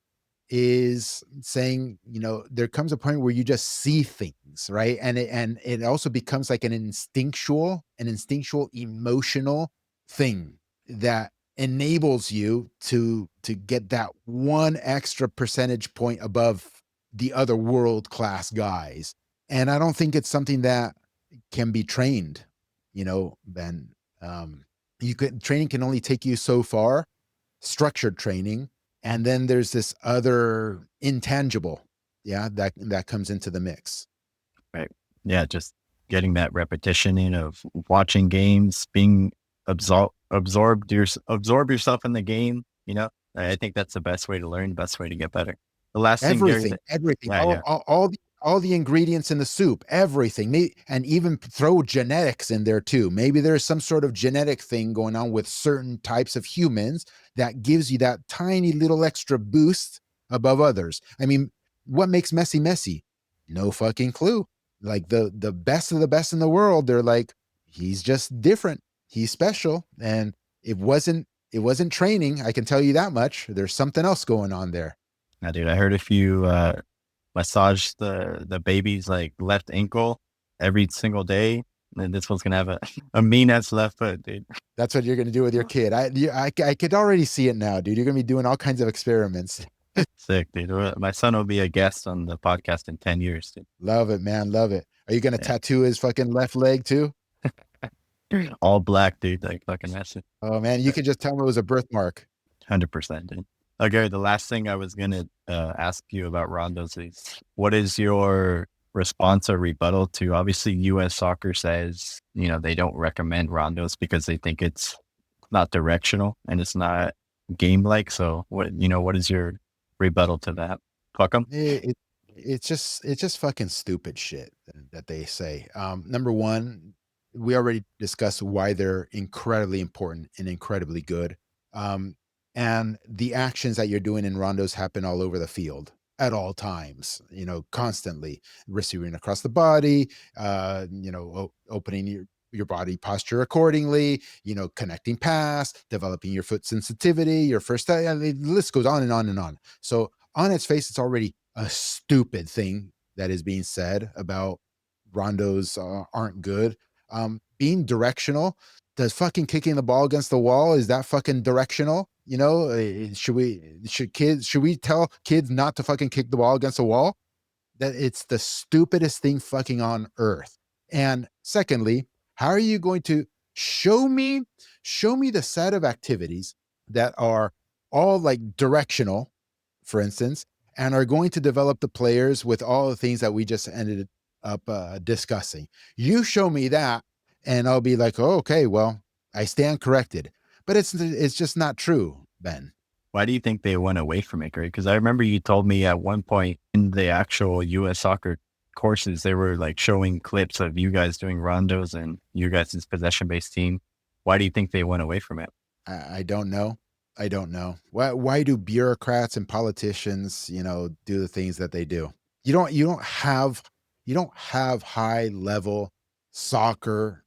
is saying, there comes a point where you just see things, right? And it also becomes like an instinctual emotional thing that enables you to get that one extra percentage point above the other world class guys. And I don't think it's something that can be trained, Ben. training can only take you so far, structured training, and then there's this other intangible, yeah, that comes into the mix. Right. Yeah, just getting that repetition in of watching games, being absorb yourself in the game, you know? I think that's the best way to learn, best way to get better. The last thing, Gary, Everything, that everything, yeah, yeah. all the ingredients in the soup, everything, and even throw genetics in there too. Maybe there's some sort of genetic thing going on with certain types of humans that gives you that tiny little extra boost above others. I mean, what makes Messi Messi? No fucking clue. Like the best of the best in the world, they're like, he's just different. He's special, and it wasn't training. I can tell you that much. There's something else going on there. Now, dude, I heard if you massage the baby's like left ankle every single day, then this one's gonna have a mean ass left foot, dude. That's what you're gonna do with your kid. I could already see it now, dude. You're gonna be doing all kinds of experiments. Sick, dude. My son will be a guest on the podcast in 10 years, dude. Love it, man. Love it. Are you gonna Yeah. tattoo his fucking left leg too? All black, dude. Like fucking that's it. Oh man, you could just tell him it was a birthmark. 100%, dude. Okay, the last thing I was gonna ask you about Rondos is what is your response or rebuttal to obviously US soccer says, they don't recommend Rondos because they think it's not directional and it's not game like. So what is your rebuttal to that? Fuck 'em? It, it's just fucking stupid shit that they say. Number one, we already discussed why they're incredibly important and incredibly good. Um, and the actions that you're doing in rondos happen all over the field at all times, constantly receiving across the body, opening your body posture accordingly, connecting pass, developing your foot sensitivity, your first, the list goes on and on and on. So on its face, it's already a stupid thing that is being said about rondos aren't good. Being directional, does fucking kicking the ball against the wall, is that fucking directional? Should we tell kids not to fucking kick the ball against the wall? That it's the stupidest thing fucking on earth. And secondly, how are you going to show me show me the set of activities that are all like directional, for instance, and are going to develop the players with all the things that we just ended up discussing. You show me that, and I'll be like, oh, okay, well, I stand corrected. But it's just not true, Ben. Why do you think they went away from it, Greg? Because I remember you told me at one point in the actual US soccer courses, they were like showing clips of you guys doing rondos and you guys' possession based team. Why do you think they went away from it? I don't know. I don't know. Why do bureaucrats and politicians, do the things that they do? You don't have high level soccer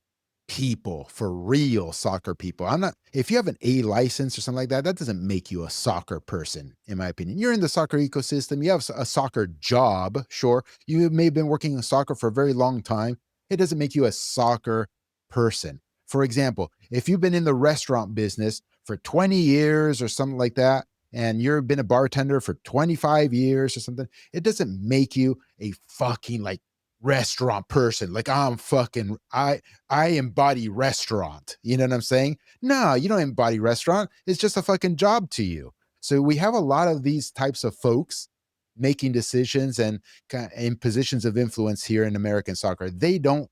people, for real soccer people. I'm not If you have an A license or something like that, that doesn't make you a soccer person, in my opinion. You're in the soccer ecosystem, you have a soccer job, sure. You may have been working in soccer for a very long time. It doesn't make you a soccer person. For example, if you've been in the restaurant business for 20 years or something like that, and you've been a bartender for 25 years or something, it doesn't make you a fucking like restaurant person. Like I embody restaurant. You know what I'm saying? No, you don't embody restaurant. It's just a fucking job to you. So we have a lot of these types of folks making decisions and in positions of influence here in American soccer. They don't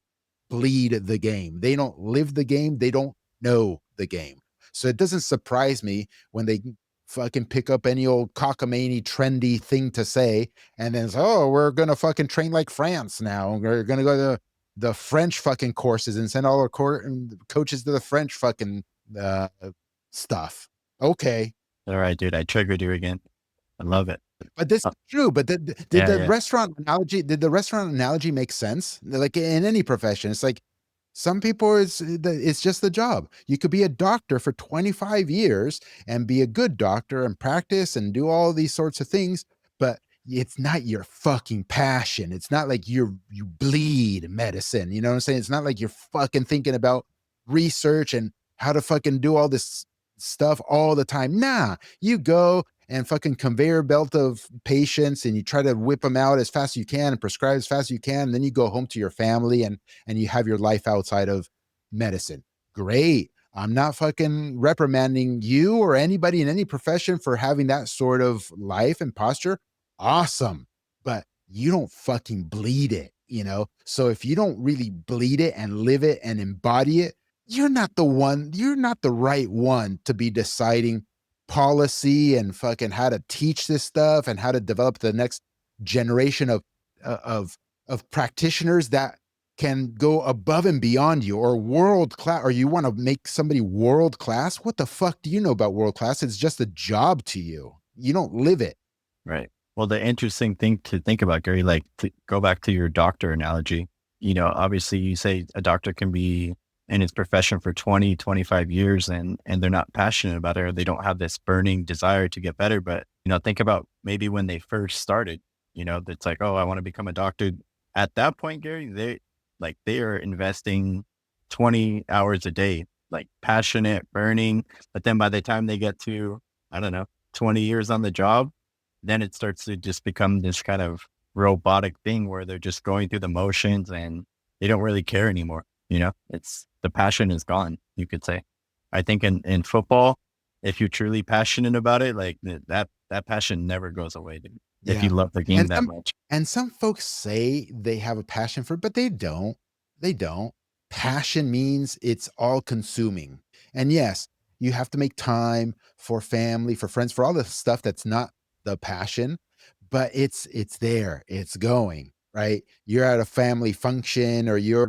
bleed the game. They don't live the game. They don't know the game. So it doesn't surprise me when they fucking pick up any old cockamamie trendy thing to say and then say, oh, we're gonna fucking train like France now. We're gonna go to the French fucking courses and send all our coaches to the French fucking uh, stuff. Okay, All right, dude, I triggered you again. I love it. but this Uh, is true. But did yeah, the yeah. restaurant analogy? Did the restaurant analogy make sense? Like in any profession, it's like some people it's just the job. You could be a doctor for 25 years and be a good doctor and practice and do all these sorts of things, but it's not your fucking passion. It's not like you bleed medicine. You know what I'm saying? It's not like you're fucking thinking about research and how to fucking do all this stuff all the time. Nah, you go and fucking conveyor belt of patients and you try to whip them out as fast as you can and prescribe as fast as you can. And then you go home to your family and you have your life outside of medicine. Great. I'm not fucking reprimanding you or anybody in any profession for having that sort of life and posture. Awesome. But you don't fucking bleed it, you know? So if you don't really bleed it and live it and embody it, you're not the right one to be deciding policy and fucking how to teach this stuff and how to develop the next generation uh, of of practitioners that can go above and beyond you or world class, or you want to make somebody world class. What the fuck do you know about world class? It's just a job to you. You don't live it. Right. Well, the interesting thing to think about, Gary, like to go back to your doctor analogy, obviously you say a doctor can be in his profession for 20, 25 years and they're not passionate about it or they don't have this burning desire to get better. But, think about maybe when they first started, it's like, oh, I want to become a doctor. At that point, Gary, they are investing 20 hours a day, like passionate, burning. But then by the time they get to, I don't know, 20 years on the job, then it starts to just become this kind of robotic thing where they're just going through the motions and they don't really care anymore. It's the passion is gone, you could say. I think in football, if you're truly passionate about it, like that passion never goes away, dude, if you Yeah. love the game And that some much. and some folks say they have a passion for it, but they don't. They don't. Passion means it's all consuming. And yes, you have to make time for family, for friends, for all the stuff that's not the passion, but it's there. It's going, right? You're at a family function or you're,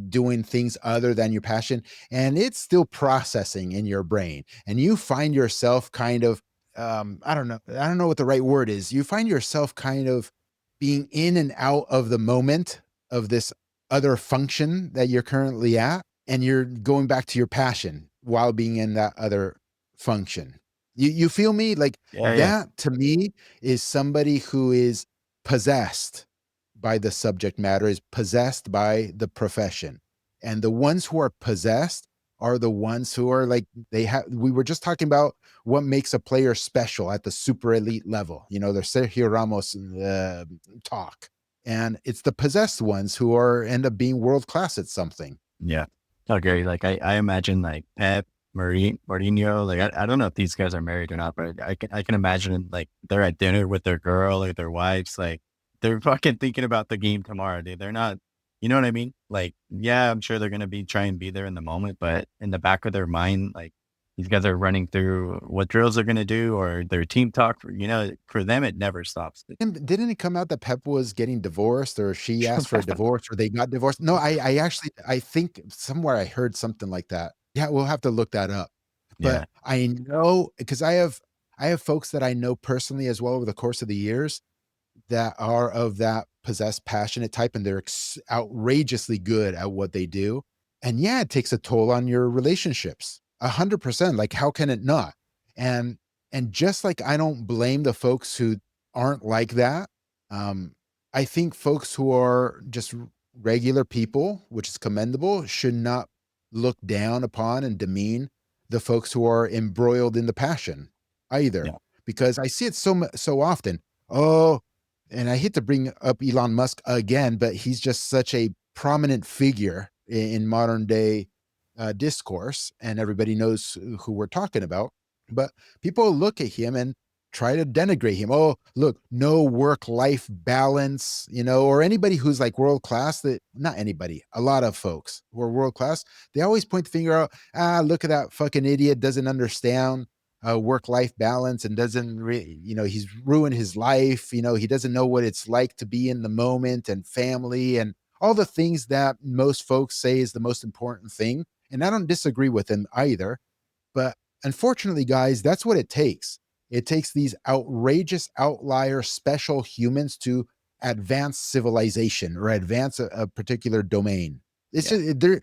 doing things other than your passion and it's still processing in your brain. And you find yourself kind of I don't know what the right word is. You find yourself kind of being in and out of the moment of this other function that you're currently at, and you're going back to your passion while being in that other function. You feel me? Like Yeah, yeah, that to me is somebody who is possessed by the subject matter, is possessed by the profession. And the ones who are possessed are the ones who are like we were just talking about what makes a player special at the super elite level. The Sergio Ramos talk. And it's the possessed ones who are end up being world class at something. yeah. Oh, Gary, like I imagine like Pep, Mourinho, like I don't know if these guys are married or not, but I can imagine like they're at dinner with their girl or their wives, like they're fucking thinking about the game tomorrow, dude. They're not, you know what I mean? Like, yeah, I'm sure they're gonna be try and be there in the moment, but in the back of their mind, like these guys are running through what drills they're gonna do or their team talk. For them, it never stops. And didn't it come out that Pep was getting divorced or she asked for a divorce or they got divorced? No, I actually I think somewhere I heard something like that. Yeah, we'll have to look that up. Yeah, But I know because I have folks that I know personally as well over the course of the years that are of that possessed, passionate type, and they're outrageously good at what they do. And yeah, it takes a toll on your relationships. 100%. Like, how can it not? And and just like I don't blame the folks who aren't like that, um, I think folks who are just regular people, which is commendable, should not look down upon and demean the folks who are embroiled in the passion either, yeah, because I see it so often. Oh, and I hate to bring up Elon Musk again, but he's just such a prominent figure in modern day discourse, and everybody knows who we're talking about. But people look at him and try to denigrate him. Oh, look, no work life balance, or anybody who's like world class. That not anybody, a lot of folks who are world class, they always point the finger out. Look at that fucking idiot, doesn't understand work life balance and doesn't he's ruined his life. He doesn't know what it's like to be in the moment and family and all the things that most folks say is the most important thing. And I don't disagree with him either. But unfortunately, guys, that's what it takes. It takes these outrageous outlier special humans to advance civilization or advance a particular domain. It's yeah. just there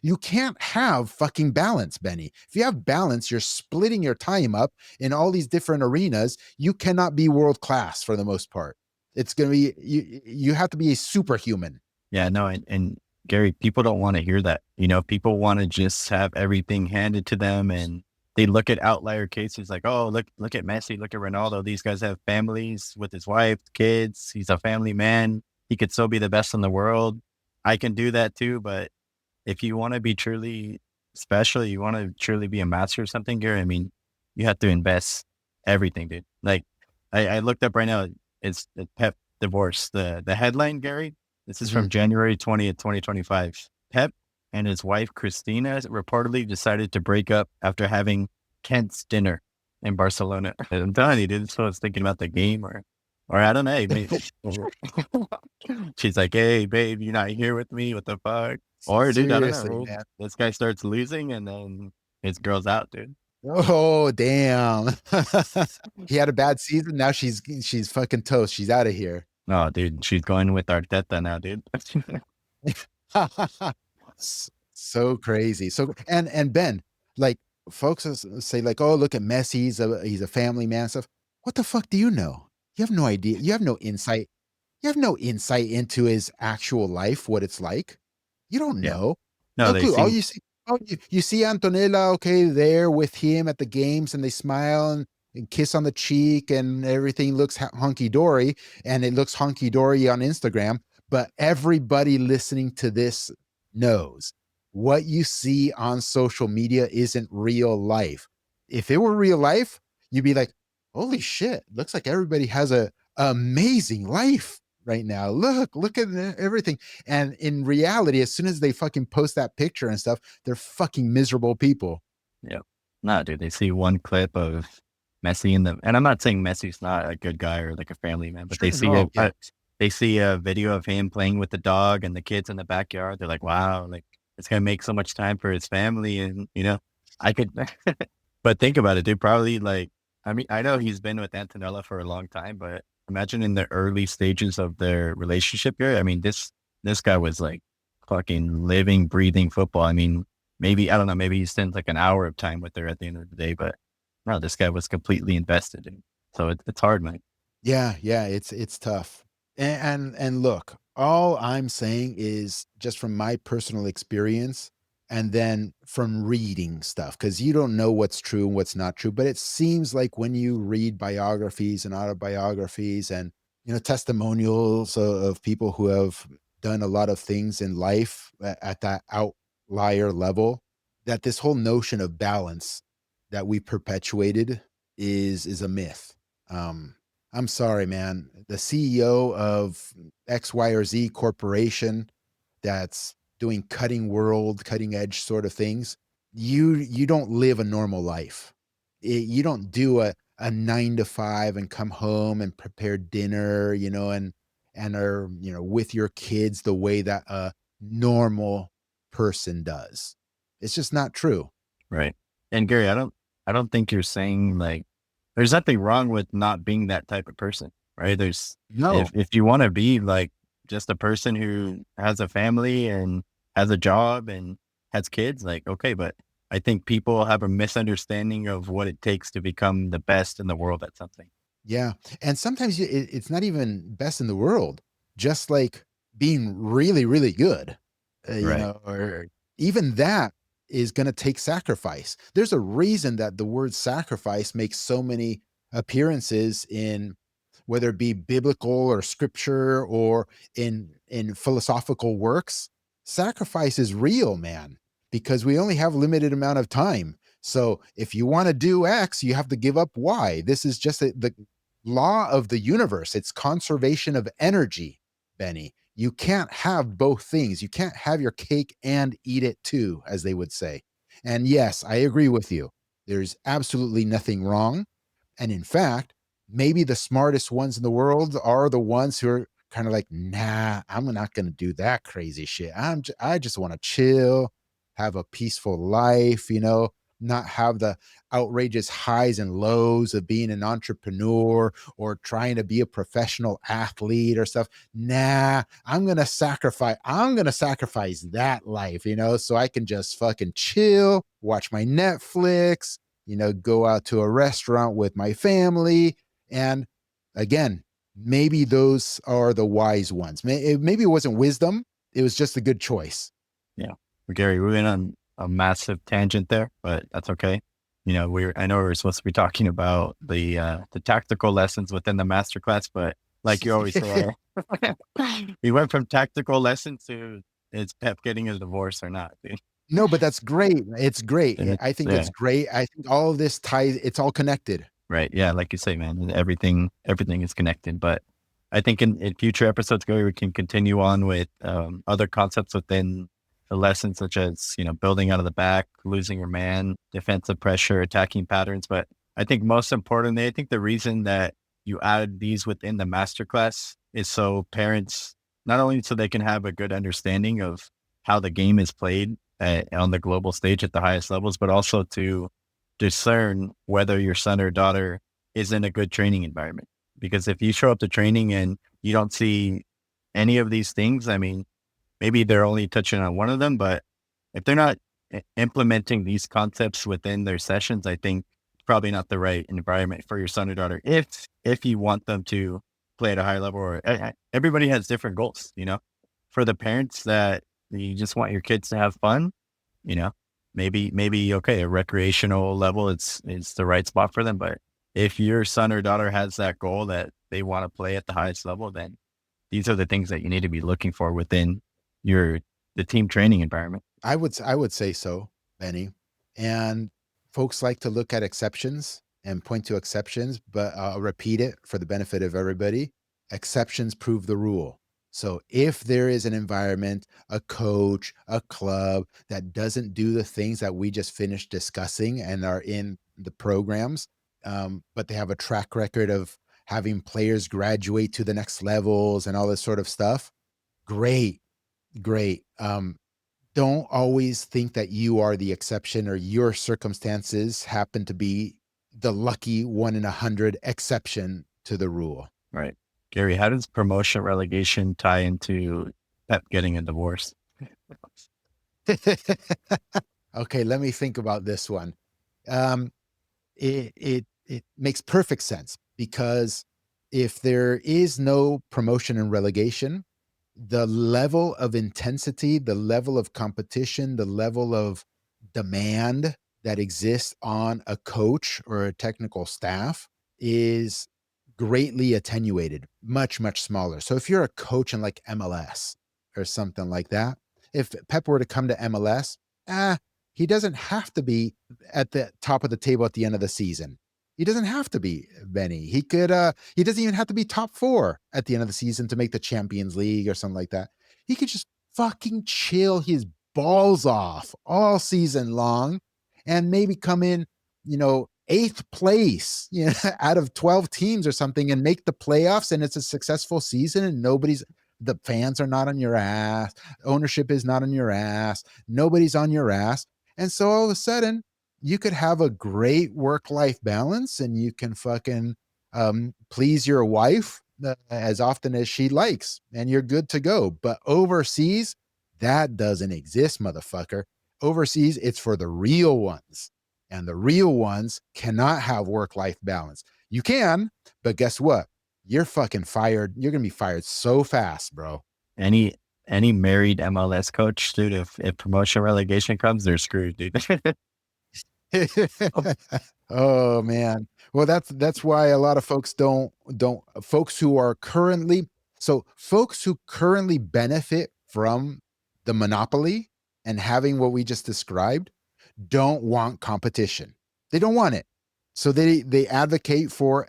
you can't have fucking balance, Benny. If you have balance, you're splitting your time up in all these different arenas. You cannot be world class for the most part. It's gonna be you have to be a superhuman. Yeah, no, and Gary, people don't want to hear that. People want to just have everything handed to them, and they look at outlier cases like, oh, look at Messi, look at Ronaldo. These guys have families with his wife, kids. He's a family man. He could still be the best in the world. I can do that too, but if you want to be truly especially you want to truly be a master or something, Gary. I mean, you have to invest everything, dude. Like, I looked up right now. It's the Pep divorce. The headline, Gary. This is Mhm. from January 20th, 2025. Pep and his wife Christina reportedly decided to break up after having Kent's dinner in Barcelona. I'm telling you, dude. So I was thinking about the game, or I don't know. Maybe, she's like, "Hey, babe, you're not here with me. What the fuck?" Or, dude, I don't know. Seriously, Maybe man. this guy starts losing, and then his girl's out, dude. Oh, damn. He had a bad season, now she's fucking toast, she's outta here. No, dude, she's going with Arteta now, dude. So crazy. And Ben, like, folks say like, "Oh, look at Messi, he's a family man," stuff. What the fuck do you know? You have no idea. You have no insight into his actual life, what it's like. You don't Yeah. know. No, No they clue. All seem you see you see Antonella, okay, there with him at the games, and they smile and kiss on the cheek, and everything looks hunky dory, and it looks hunky dory on Instagram. But everybody listening to this knows what you see on social media isn't real life. If it were real life, you'd be like, "Holy shit! Looks like everybody has a amazing life right now. Look at everything." And in reality, as soon as they fucking post that picture and stuff, they're fucking miserable people. yeah. No, dude, they see one clip of Messi in the and I'm not saying Messi's not a good guy or like a family man, but Sure, no, yeah, they see a video of him playing with the dog and the kids in the backyard. They're like, "Wow, like it's gonna make so much time for his family." And I could, but think about it, dude. Probably like, I mean, I know he's been with Antonella for a long time, but imagine in the early stages of their relationship here. I mean, this guy was like fucking living, breathing football. I mean, maybe I don't know, maybe he spent like an hour of time with her at the end of the day, but no, this guy was completely invested in. So it's hard, man. yeah. It's tough. And look, all I'm saying is just from my personal experience, and then from reading stuff, because you don't know what's true and what's not true. But it seems like when you read biographies and autobiographies and testimonials of people who have done a lot of things in life at that outlier level, that this whole notion of balance that we perpetuated is a myth. Um, I'm sorry, man. The CEO of X, Y, or Z corporation that's doing cutting edge sort of things, you don't live a normal life. You don't do a 9 to 5 and come home and prepare dinner, and are with your kids the way that a normal person does. It's just not true. Right. And Gary, I don't think you're saying like there's nothing wrong with not being that type of person, right? There's No. if you want to be like just a person who has a family and has a job and has kids, like okay, but I think people have a misunderstanding of what it takes to become the best in the world at something. Yeah, and sometimes it's not even best in the world, just like being really, really good, Right. or even that is gonna take sacrifice. There's a reason that the word sacrifice makes so many appearances in, whether it be biblical or scripture or in philosophical works. Sacrifice is real, man, because we only have limited amount of time. So if you want to do X, you have to give up Y. This is just the law of the universe. It's conservation of energy, Benny. You can't have both things. You can't have your cake and eat it too, as they would say. And yes, I agree with you. There's absolutely nothing wrong. And in fact, maybe the smartest ones in the world are the ones who are kind of like, nah, I'm not going to do that crazy shit. I just want to chill, have a peaceful life, not have the outrageous highs and lows of being an entrepreneur or trying to be a professional athlete or stuff. Nah, I'm going to sacrifice that life, so I can just fucking chill, watch my Netflix, go out to a restaurant with my family. And again, maybe those are the wise ones. Maybe it wasn't wisdom, it was just a good choice. Yeah. Well, Gary, we went on a massive tangent there, but that's okay. I know we're supposed to be talking about the tactical lessons within the masterclass, but like you always say, we went from tactical lessons to is Pep getting a divorce or not, dude? No, but that's great. It's great. And I it's think it's great. I think all of this ties, it's all connected. right. Yeah, like you say, man, everything is connected. But I think in future episodes, Gary, we can continue on with other concepts within the lesson, such as building out of the back, losing your man, defensive pressure, attacking patterns. But I think most importantly, I think the reason that you added these within the masterclass is so parents not only so they can have a good understanding of how the game is played on the global stage at the highest levels, but also to discern whether your son or daughter is in a good training environment. Because if you show up to training and you don't see any of these things, I mean, maybe they're only touching on one of them, but if they're not implementing these concepts within their sessions, I think probably not the right environment for your son or daughter. If you want them to play at a higher level, or everybody has different goals, for the parents that you just want your kids to have fun, you know, maybe okay, a recreational level is the right spot for them. But if your son or daughter has that goal that they want to play at the highest level, then these are the things that you need to be looking for within your the team training environment. I would say so, Benny. And folks like to look at exceptions and point to exceptions, but I'll repeat it for the benefit of everybody. Exceptions prove the rule. So if there is an environment, a coach, a club that doesn't do the things that we just finished discussing and are in the programs, but they have a track record of having players graduate to the next levels and all this sort of stuff, great, great. Don't always think that you are the exception or your circumstances happen to be the lucky 1 in 100 exception to the rule. Right. Gary, how does promotion relegation tie into Pep getting a divorce? Okay, let me think about this one. Um, it makes perfect sense because if there is no promotion and relegation, the level of intensity, the level of competition, the level of demand that exists on a coach or a technical staff is greatly attenuated, much, much smaller. So if you're a coach in like MLS or something like that, if Pep were to come to MLS, he doesn't have to be at the top of the table at the end of the season. He doesn't have to be, Benny. He doesn't even have to be top 4 at the end of the season to make the Champions League or something like that. He could just fucking chill his balls off all season long and maybe come in, 8th place, out of 12 teams or something and make the playoffs, and it's a successful season and the fans are not on your ass, ownership is not on your ass, nobody's on your ass. And so all of a sudden, you could have a great work-life balance and you can fucking please your wife as often as she likes and you're good to go. But overseas, that doesn't exist, motherfucker. Overseas, it's for the real ones. And the real ones cannot have work-life balance. You can, but guess what? You're fucking fired. You're going to be fired so fast, bro. Any any married MLS coach, dude, if promotion relegation comes, they're screwed, dude. Oh man. Well, that's why a lot of folks don't folks who are currently folks who currently benefit from the monopoly and having what we just described don't want competition. They don't want it. So they advocate for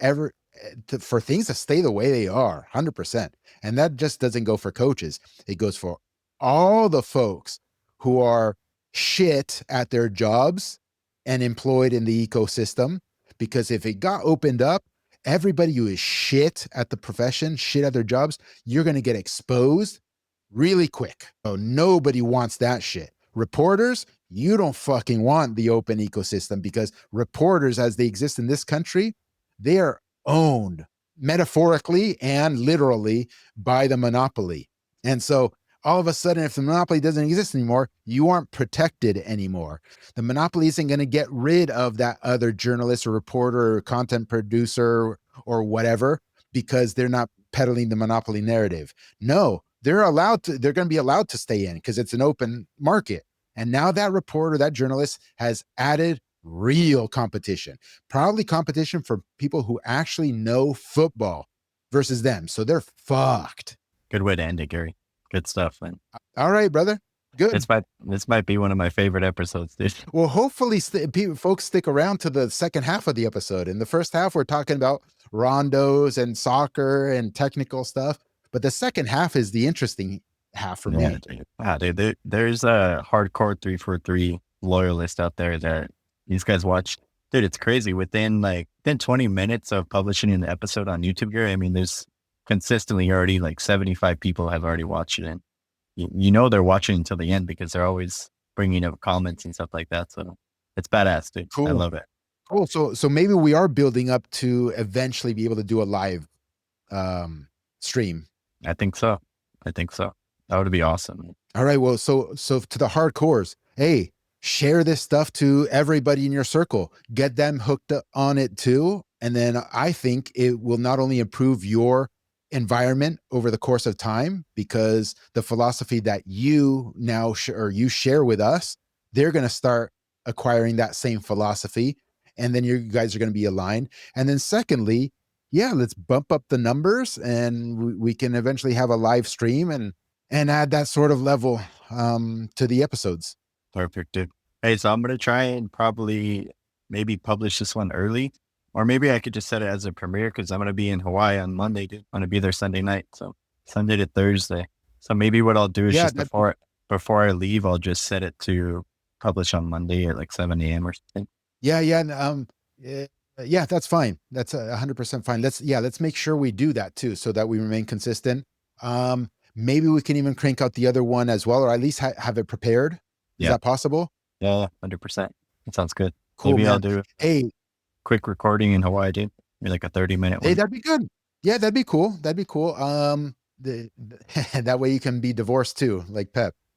for things to stay the way they are, 100%. And that just doesn't go for coaches. It goes for all the folks who are shit at their jobs and employed in the ecosystem. Because if it got opened up, everybody who is shit at the profession, shit at their jobs, you're going to get exposed really quick. So nobody wants that shit. Reporters, you don't fucking want the open ecosystem because reporters, as they exist in this country, they are owned metaphorically and literally by the monopoly. And so all of a sudden, if the monopoly doesn't exist anymore, you aren't protected anymore. The monopoly isn't going to get rid of that other journalist or reporter or content producer or whatever because they're not peddling the monopoly narrative. No, they're going to be allowed to stay in because it's an open market. And now that reporter, that journalist has added real competition, probably competition for people who actually know football versus them. So they're fucked. Good way to end it, Gary. Good stuff, man. All right, brother. Good. This might be one of my favorite episodes, dude. Well, hopefully, folks stick around to the second half of the episode. In the first half, we're talking about rondos and soccer and technical stuff, but the second half is the interesting half for Yeah, me. dude. Wow, dude, there's a hardcore 343 loyalist out there that these guys watch. Dude, it's crazy. Within 20 minutes of publishing an episode on YouTube here, I mean, there's consistently already like 75 people have already watched it. And you know they're watching until the end because they're always bringing up comments and stuff like that. So it's badass, dude. I Cool. love it. Cool. So maybe we are building up to eventually be able to do a live stream. I think so. I think so. That would be awesome. All right. Well, so to the hardcores, hey, share this stuff to everybody in your circle. Get them hooked on it too. And then I think it will not only improve your environment over the course of time, because the philosophy that you now or you share with us, they're going to start acquiring that same philosophy. And then you guys are going to be aligned. And then secondly, yeah, let's bump up the numbers and we can eventually have a live stream and add that sort of level to the episodes. Perfect, dude. Hey, so I'm gonna try and probably maybe publish this one early, or maybe I could just set it as a premiere because I'm gonna be in Hawaii on Monday, dude. I'm gonna be there Sunday night, so Sunday to Thursday. So maybe what I'll do is Yeah, just before I leave, I'll just set it to publish on Monday at like 7 a.m. or something. yeah, yeah, that's fine. That's 100% fine. Let's make sure we do that too, so that we remain consistent. Maybe we can even crank out the other one as well, or at least have it prepared. Is Yeah, that possible? yeah, 100%. That sounds good. Cool, Maybe I'll man. do a Hey, quick recording in Hawaii, dude. Maybe like a 30-minute hey, one. that'd be good. Yeah, that'd be cool. That'd be cool. That way you can be divorced too, like Pep.